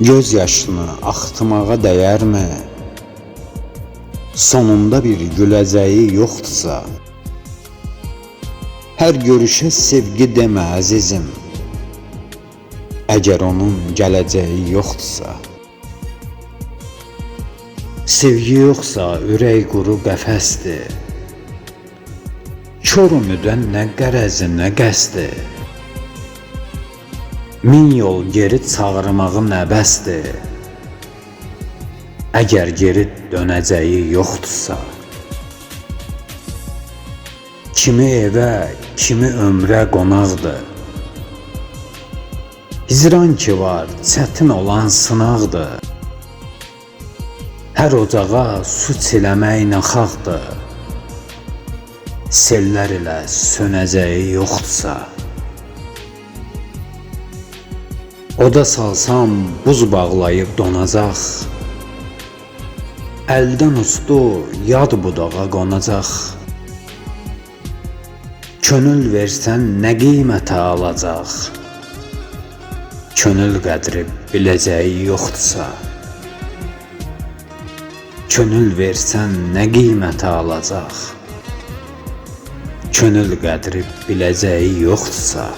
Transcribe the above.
Göz yaşını axıtmağa dəyərmi? Sonunda bir güləcəyi yoxdursa, hər görüşə sevgi demə əzizim, əgər onun gələcəyi yoxdursa. Sevgi yoxsa ürək quru qəfəsdir, kör ümidən nə qərəzi nə qəsdi, min yol geri çağırmağı nəbəsdir, əgər geri dönəcəyi yoxdursa. Kimi evə, kimi ömrə qonaqdır, hicran ki var, çətin olan sınaqdır, hər ocağa su çiləmək naxaqdır, sellər ilə sönəcəyi yoxdursa. Oda salsam buz bağlayıb donacaq, əldən uçdu yad budağa qonacaq. Könül versən nə qiymətə alacaq, könül qədri biləcəyi yoxdursa. Könül versən nə qiymətə alacaq, könül qədri biləcəyi yoxdursa.